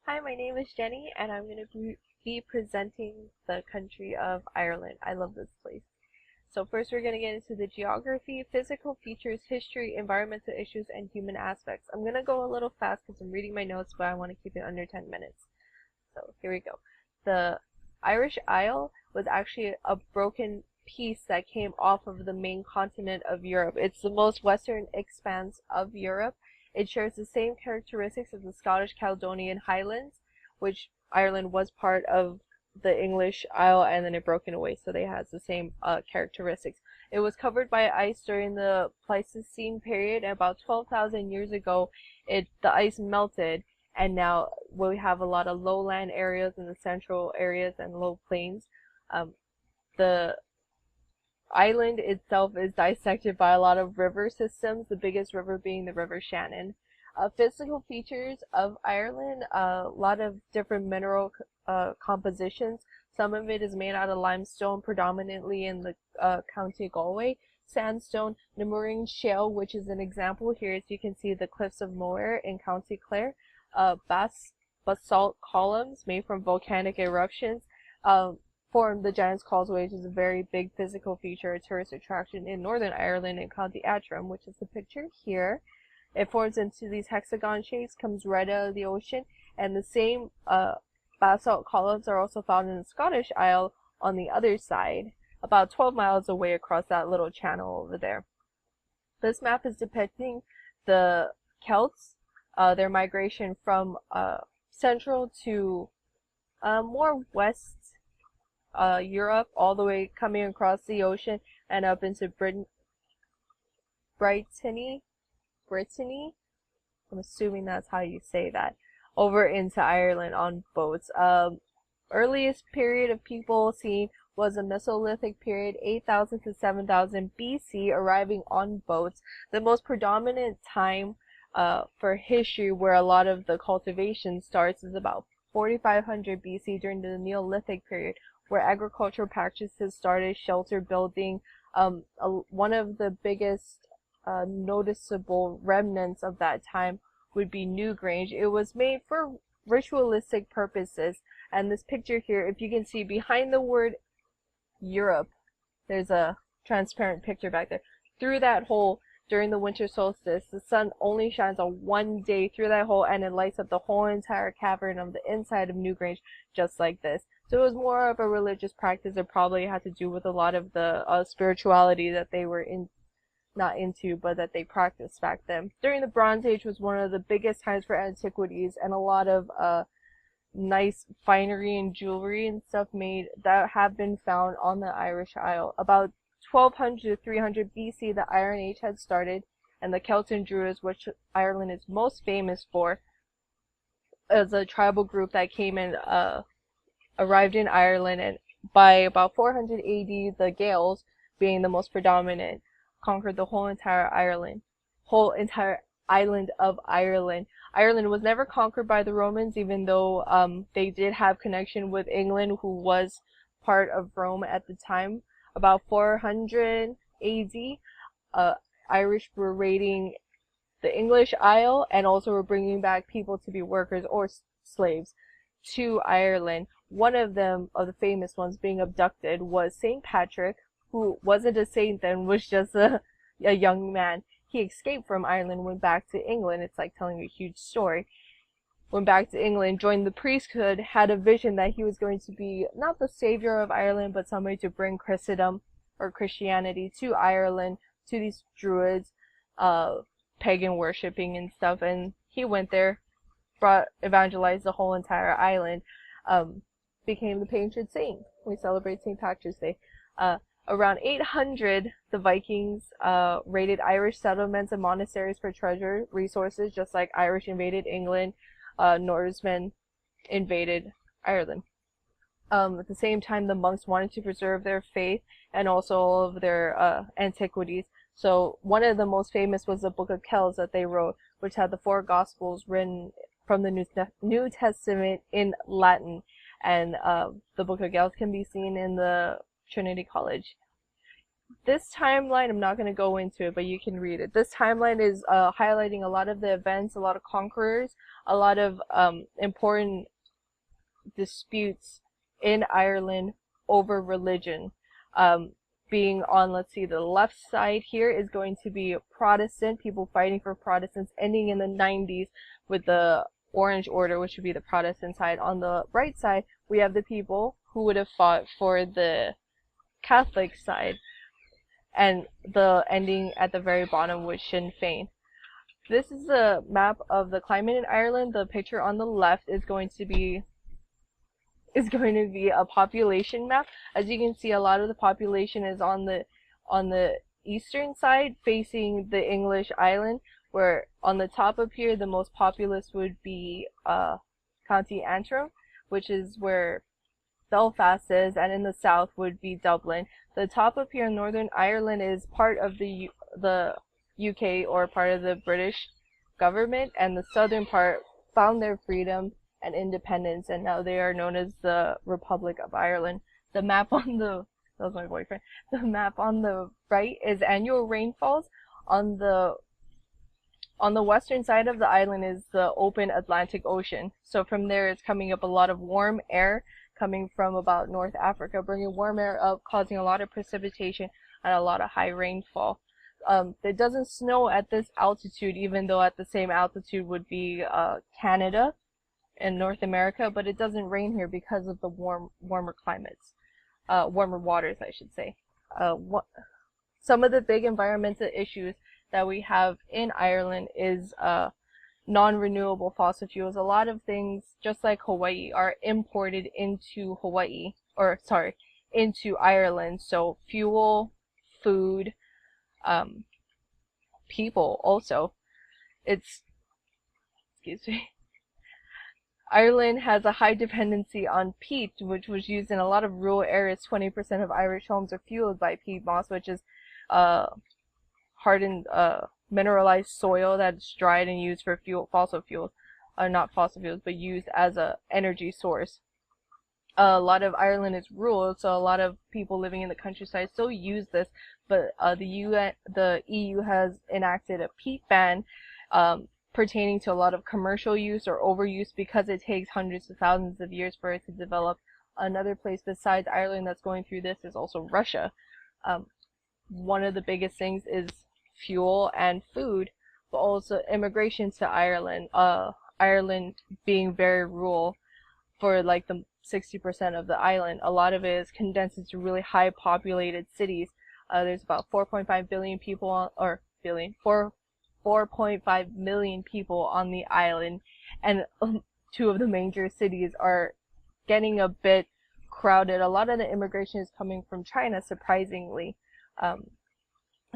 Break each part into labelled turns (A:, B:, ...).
A: Hi, my name is Jenny, and I'm going to be presenting the country of Ireland. I love this place. So first we're going to get into the geography, physical features, history, environmental issues, and human aspects. I'm going to go a little fast because I'm reading my notes, but I want to keep it under 10 minutes. So here we go. The Irish Isle was actually a broken piece that came off of the main continent of Europe. It's the most western expanse of Europe. It shares the same characteristics as the Scottish Caledonian Highlands, which Ireland was part of the English Isle and then it broke away, so they has the same characteristics. It was covered by ice during the Pleistocene period, and about 12,000 years ago, the ice melted, and now we have a lot of lowland areas in the central areas and low plains. The island itself is dissected by a lot of river systems, the biggest river being the River Shannon. Physical features of Ireland, a lot of different mineral compositions. Some of it is made out of limestone, predominantly in the county Galway. Sandstone, Namurian shale, which is an example here, as you can see the cliffs of Moher in County Clare. Basalt columns made from volcanic eruptions. Formed the Giant's Causeway, which is a very big physical feature, a tourist attraction in Northern Ireland in County Antrim, which is the picture here. It forms into these hexagon shapes, comes right out of the ocean, and the same basalt columns are also found in the Scottish Isle on the other side, about 12 miles away across that little channel over there. This map is depicting the Celts, their migration from central to more west Europe, all the way coming across the ocean and up into Brittany. I'm assuming that's how you say that. Over into Ireland on boats. Earliest period of people seen was the Mesolithic period, 8,000 to 7,000 BC, arriving on boats. The most predominant time for history where a lot of the cultivation starts is about 4,500 BC during the Neolithic period, where agricultural practices started, shelter building. One of the biggest noticeable remnants of that time would be Newgrange. It was made for ritualistic purposes, and this picture here, if you can see behind the word Europe, there's a transparent picture back there. Through that hole, during the winter solstice, the sun only shines on one day through that hole, and it lights up the whole entire cavern of the inside of Newgrange, just like this. So it was more of a religious practice. It probably had to do with a lot of the spirituality that they were not into, but that they practiced back then. During the Bronze Age was one of the biggest times for antiquities, and a lot of nice finery and jewelry and stuff made that have been found on the Irish Isle. About 1200 to 300 BC, the Iron Age had started, and the Celts and Druids, which Ireland is most famous for, as a tribal group that came and arrived in Ireland, and by about 400 AD, the Gaels, being the most predominant, conquered the whole entire island of Ireland. Ireland was never conquered by the Romans, even though they did have connection with England, who was part of Rome at the time. About 400 AD, Irish were raiding the English Isle and also were bringing back people to be workers or slaves to Ireland. One of them, of the famous ones being abducted, was St. Patrick, who wasn't a saint then, was just a young man. He escaped from Ireland, went back to England. It's like telling a huge story. Went back to England, joined the priesthood, had a vision that he was going to be not the savior of Ireland, but somebody to bring Christendom or Christianity to Ireland, to these Druids, pagan worshipping and stuff. And he went there, evangelized the whole entire island, became the patron saint. We celebrate St. Patrick's Day. Around 800, the Vikings raided Irish settlements and monasteries for treasure, resources, just like Irish invaded England. Norsemen invaded Ireland. At the same time, the monks wanted to preserve their faith and also all of their antiquities. So one of the most famous was the Book of Kells that they wrote, which had the 4 Gospels written from the New Testament in Latin. And the Book of Kells can be seen in the Trinity College. this timeline, I'm not going to go into it, but you can read it. This timeline is highlighting a lot of the events, a lot of conquerors, a lot of important disputes in Ireland over religion. Being on, let's see, the left side here is going to be Protestant, people fighting for Protestants, ending in the 90s with the Orange Order, which would be the Protestant side. On the right side, we have the people who would have fought for the Catholic side, and the ending at the very bottom with Sinn Féin. This is a map of the climate in Ireland. The picture on the left is going to be a population map. As you can see, a lot of the population is on the eastern side, facing the English island, where on the top up here, the most populous would be County Antrim, which is where Belfast is, and in the south would be Dublin. The top up here in Northern Ireland is part of the UK, or part of the British government, and the southern part found their freedom and independence, and now they are known as the Republic of Ireland. The map on the that was my boyfriend. The map on the right is annual rainfalls. On the western side of the island is the open Atlantic Ocean. So from there it's coming up a lot of warm air coming from about North Africa, bringing warm air up, causing a lot of precipitation and a lot of high rainfall. It doesn't snow at this altitude, even though at the same altitude would be Canada in North America, but it doesn't rain here because of the warmer climates, warmer waters, I should say. Some of the big environmental issues that we have in Ireland is non-renewable fossil fuels. A lot of things, just like Hawaii, are imported into into Ireland. So fuel, food, people also. Excuse me. Ireland has a high dependency on peat, which was used in a lot of rural areas. 20% of Irish homes are fueled by peat moss, which is hardened, mineralized soil that's dried and used for fossil fuels. Not fossil fuels, but used as a energy source. A lot of Ireland is rural, so a lot of people living in the countryside still use this, but the EU has enacted a peat ban, pertaining to a lot of commercial use or overuse, because it takes hundreds of thousands of years for it to develop. Another place besides Ireland that's going through this is also Russia. One of the biggest things is fuel and food, but also immigration to Ireland. Ireland being very rural, for like the 60% of the island, a lot of it is condensed into really high populated cities. There's about 4.5 billion people, 4.5 million people on the island, and two of the major cities are getting a bit crowded. A lot of the immigration is coming from China, surprisingly.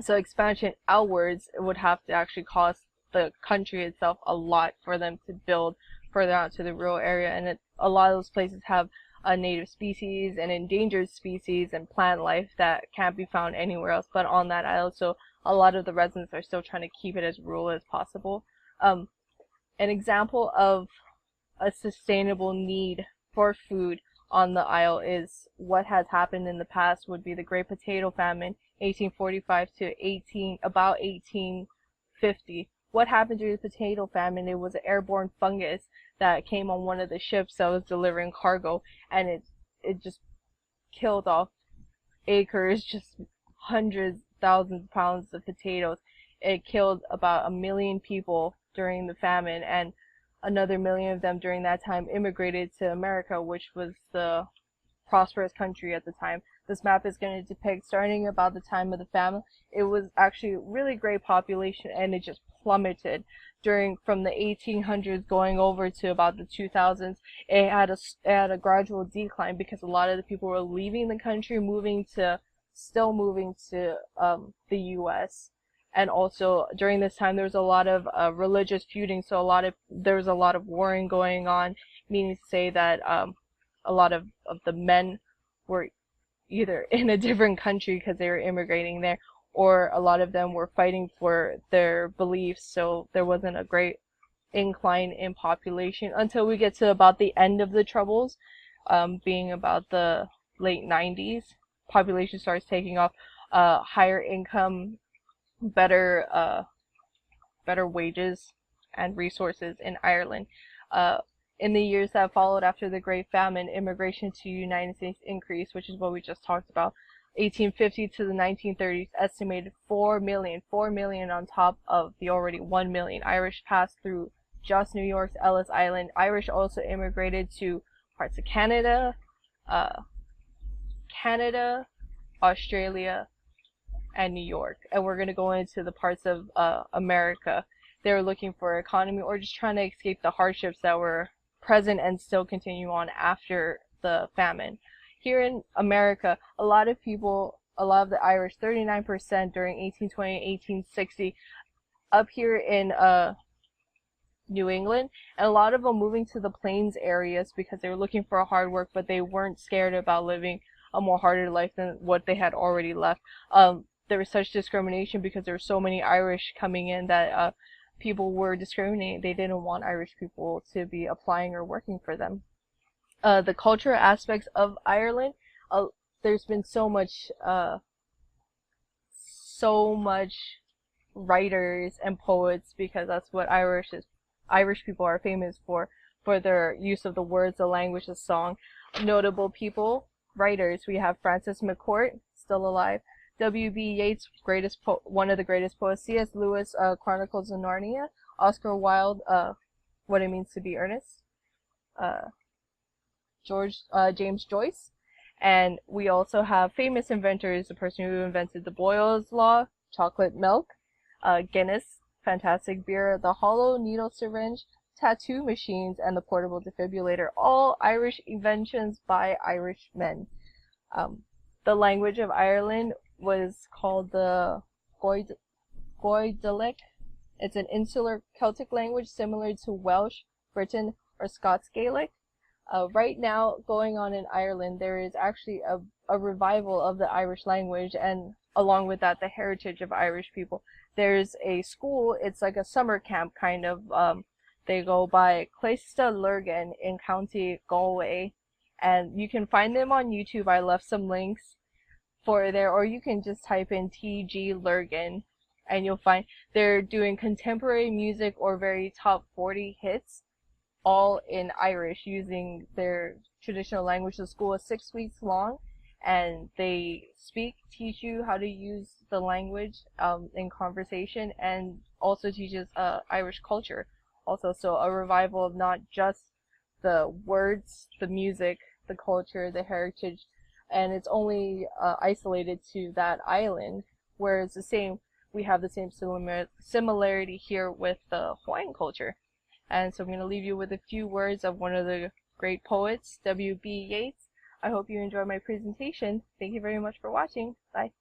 A: So expansion outwards would have to actually cost the country itself a lot for them to build further out to the rural area, and a lot of those places have native species and endangered species and plant life that can't be found anywhere else but on that island. So a lot of the residents are still trying to keep it as rural as possible. An example of a sustainable need for food on the isle is what has happened in the past would be the Great Potato Famine, 1845 to about 1850. What happened during the potato famine? It was an airborne fungus that came on one of the ships that was delivering cargo, and it just killed off acres, just hundreds, thousands of pounds of potatoes. It killed about 1 million people during the famine, and another 1 million of them during that time immigrated to America, which was the prosperous country at the time. This map is going to depict starting about the time of the famine. It was actually a really great population, and it just plummeted from the 1800s going over to about the 2000s. It had a gradual decline because a lot of the people were leaving the country, moving to the U.S. And also during this time there was a lot of religious feuding, so there was a lot of warring going on, meaning to say that a lot of the men were either in a different country because they were immigrating there, or a lot of them were fighting for their beliefs, so there wasn't a great incline in population until we get to about the end of the Troubles, being about the late 90s. Population starts taking off. higher income, better wages and resources in Ireland. Uh, in the years that followed after the Great Famine, immigration to the United States increased, which is what we just talked about. 1850 to the 1930s, estimated 4 million on top of the already 1 million Irish passed through just New York's Ellis Island. Irish also immigrated to parts of uh, Australia, and New York. And we're going to go into the parts of America. They were looking for economy or just trying to escape the hardships that were present and still continue on after the famine. Here in America, a lot of the Irish, 39% during 1820 and 1860, up here in New England, and a lot of them moving to the plains areas because they were looking for a hard work, but they weren't scared about living a more harder life than what they had already left. There was such discrimination because there were so many Irish coming in that people were discriminating. They didn't want Irish people to be applying or working for them. The cultural aspects of Ireland, there's been so much writers and poets, because that's what Irish people are famous for their use of the words, the language, the song. Notable people, writers, we have Francis McCourt, still alive. W.B. Yeats, one of the greatest poets. C.S. Lewis, Chronicles of Narnia. Oscar Wilde, What It Means to Be Earnest. James Joyce. And we also have famous inventors, the person who invented the Boyle's Law, chocolate milk, Guinness, fantastic beer, the hollow needle syringe, tattoo machines, and the portable defibrillator, all Irish inventions by Irish men. The language of Ireland was called the Gaelic. It's an insular Celtic language similar to Welsh, Britain, or Scots Gaelic. Right now, going on in Ireland, there is actually a revival of the Irish language, and along with that, the heritage of Irish people. There's a school, it's like a summer camp kind of, they go by Cleista Lurgan in County Galway, and you can find them on YouTube. I left some links for there, or you can just type in TG Lurgan, and you'll find they're doing contemporary music or very top 40 hits, all in Irish, using their traditional language. The school is 6 weeks long, and they teach you how to use the language in conversation, and also teaches Irish culture also. So a revival of not just the words, the music, the culture, the heritage, and it's only isolated to that island, whereas we have the same similarity here with the Hawaiian culture. And so I'm going to leave you with a few words of one of the great poets, W.B. Yeats. I hope you enjoyed my presentation. Thank you very much for watching. Bye.